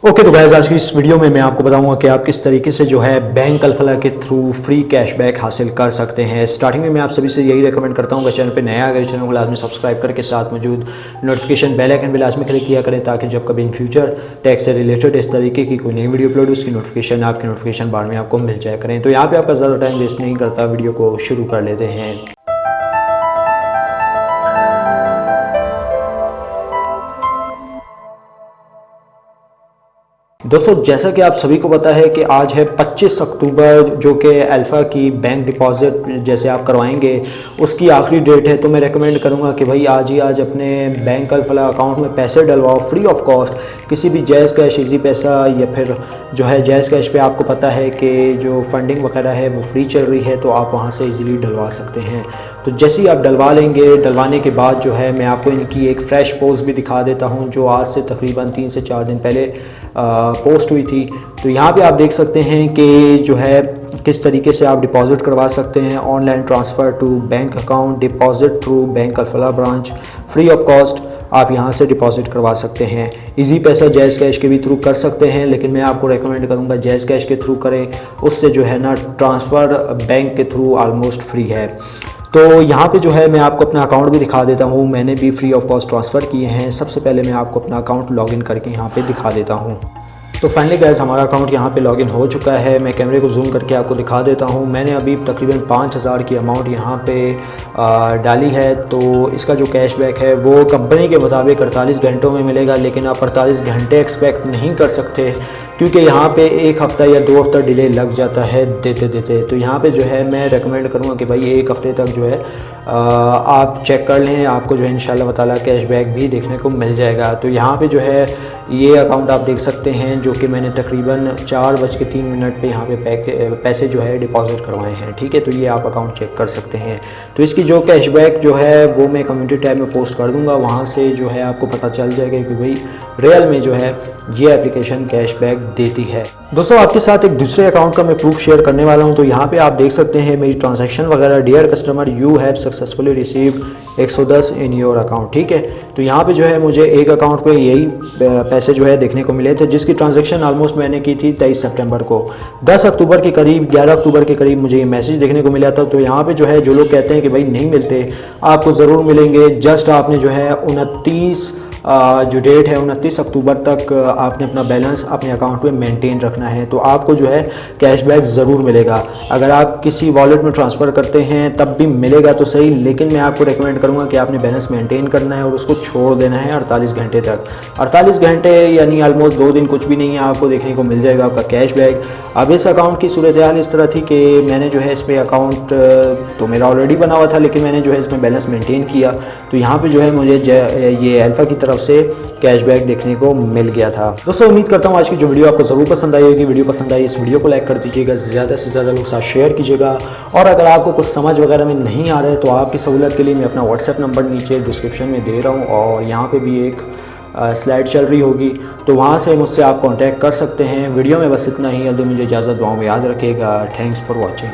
Okay तो guys आज की इस वीडियो में मैं आपको बताऊंगा कि आप किस तरीके से जो है बैंक अल्फला के थ्रू फ्री कैशबैक हासिल कर सकते हैं। स्टार्टिंग में मैं आप सभी से यही रेकमेंड करता हूं कि चैनल पे नया आ गए चैनल को लाजमी सब्सक्राइब करके साथ मौजूद नोटिफिकेशन बेल आइकन भी लाजमी क्लिक किया करें ताकि जब कभी इन फ्यूचर टैक्स से रिलेटेड इस तरीके की कोई नई वीडियो अपलोड उसकी नोटिफिकेशन आपके नोटिफिकेशन बार में आपको मिल जाया करें। तो यहाँ पर आपका ज़्यादा टाइम वेस्ट नहीं करता, वीडियो को शुरू कर लेते हैं। दोस्तों जैसा कि आप सभी को पता है कि आज है 25 अक्टूबर जो कि अल्फ़ा की बैंक डिपॉज़िट जैसे आप करवाएंगे उसकी आखिरी डेट है। तो मैं रेकमेंड करूंगा कि भाई आज ही आज अपने बैंक अल्फ़ला अकाउंट में पैसे डलवाओ फ्री ऑफ कॉस्ट। किसी भी जायज़ कैश, इजी पैसा या फिर जो है जायज़ कैश पे आपको पता है कि जो फंडिंग वगैरह है वो फ्री चल रही है, तो आप वहाँ से इजीली डलवा सकते हैं। तो जैसे ही आप डलवा लेंगे, डलवाने के बाद जो है मैं आपको इनकी एक फ़्रेश पोस्ट भी दिखा देता हूँ जो आज से तकरीबन 3 से 4 दिन पहले पोस्ट हुई थी। तो यहाँ पे आप देख सकते हैं कि जो है किस तरीके से आप डिपॉज़िट करवा सकते हैं। Online transfer to bank account, deposit through bank Alfalah branch, free of cost आप यहाँ से डिपॉज़िट करवा सकते हैं। इजी पैसा जायज़ कैश के भी थ्रू कर सकते हैं, लेकिन मैं आपको रेकमेंड करूँगा जायज़ कैश के थ्रू करें, उससे जो है ना ट्रांसफ़र बैंक के थ्रू ऑलमोस्ट फ्री है। तो यहाँ पे जो है मैं आपको अपना अकाउंट भी दिखा देता हूँ, मैंने भी फ्री ऑफ कॉस्ट ट्रांसफ़र किए हैं। सबसे पहले मैं आपको अपना अकाउंट लॉगिन करके यहाँ पे दिखा देता हूँ। तो फाइनली गाइस हमारा अकाउंट यहाँ पे लॉगिन हो चुका है। मैं कैमरे को जूम करके आपको दिखा देता हूँ। मैंने अभी तकरीबन 5000 की अमाउंट यहाँ पे डाली है। तो इसका जो कैशबैक है वो कंपनी के मुताबिक 48 घंटों में मिलेगा, लेकिन आप 48 घंटे एक्सपेक्ट नहीं कर सकते क्योंकि यहाँ पे 1 हफ़्ता या 2 हफ्ता डिले लग जाता है देते देते। तो यहाँ पे जो है मैं रेकमेंड करूँगा कि भाई 1 हफ़्ते तक जो है आप चेक कर लें, आपको जो है इंशाल्लाह ताला कैशबैक भी देखने को मिल जाएगा। तो यहाँ पे जो है ये अकाउंट आप देख सकते हैं जो कि मैंने तकरीबन 4:03 पे यहाँ पे पैसे जो है डिपॉज़िट करवाए हैं। ठीक है, तो ये आप अकाउंट चेक कर सकते हैं। तो इसकी जो कैशबैक जो है वो मैं कम्युनिटी टैब में पोस्ट कर दूँगा, वहाँ से जो है आपको पता चल जाएगा कि भाई रियल में जो है ये एप्लीकेशन कैशबैक देती है। दोस्तों आपके साथ एक दूसरे अकाउंट का मैं प्रूफ शेयर करने वाला हूं। तो यहाँ पे आप देख सकते हैं मेरी ट्रांजैक्शन वगैरह। Dear customer, you have successfully received 110 in your account. ठीक है, तो यहाँ पे जो है मुझे एक अकाउंट पे यही पैसे जो है देखने को मिले थे जिसकी ट्रांजैक्शन ऑलमोस्ट मैंने की थी 23 सितंबर को। 10 अक्टूबर के करीब, 11 अक्टूबर के करीब मुझे ये मैसेज देखने को मिला था। तो यहाँ पे जो है जो लोग कहते हैं कि भाई नहीं मिलते, आपको ज़रूर मिलेंगे। जस्ट आपने जो है 29 जो डेट है 29 अक्टूबर तक आपने अपना बैलेंस अपने अकाउंट में मेंटेन रखना है, तो आपको जो है कैशबैक ज़रूर मिलेगा। अगर आप किसी वॉलेट में ट्रांसफ़र करते हैं तब भी मिलेगा तो सही, लेकिन मैं आपको रेकमेंड करूंगा कि आपने बैलेंस मेंटेन करना है और उसको छोड़ देना है 48 घंटे तक। 48 घंटे यानी ऑलमोस्ट 2 दिन कुछ भी नहीं है, आपको देखने को मिल जाएगा आपका कैशबैक। अब इस अकाउंट की सूरत हाल इस तरह थी कि मैंने जो है इस पर अकाउंट तो मेरा ऑलरेडी बना हुआ था, लेकिन मैंने जो है इसमें बैलेंस मेंटेन किया। तो यहाँ पर जो है मुझे ये अल्फ़ा की तरफ से कैशबैक देखने को मिल गया था। दोस्तों उम्मीद करता हूँ आज की जो वीडियो आपको ज़रूर पसंद आई होगी। वीडियो पसंद आई इस वीडियो को लाइक कर दीजिएगा, ज़्यादा से ज़्यादा लोग साथ शेयर कीजिएगा। और अगर आपको कुछ समझ वगैरह में नहीं आ रहा है तो आपकी सहूलत के लिए मैं अपना व्हाट्सएप नंबर नीचे डिस्क्रिप्शन में दे रहा हूँ और यहाँ पे भी एक स्लाइड चल रही होगी, तो वहाँ से मुझसे आप कांटेक्ट कर सकते हैं। वीडियो में बस इतना ही। अब मुझे इजाज़त, दुआओं में याद रखिएगा। Thanks for watching.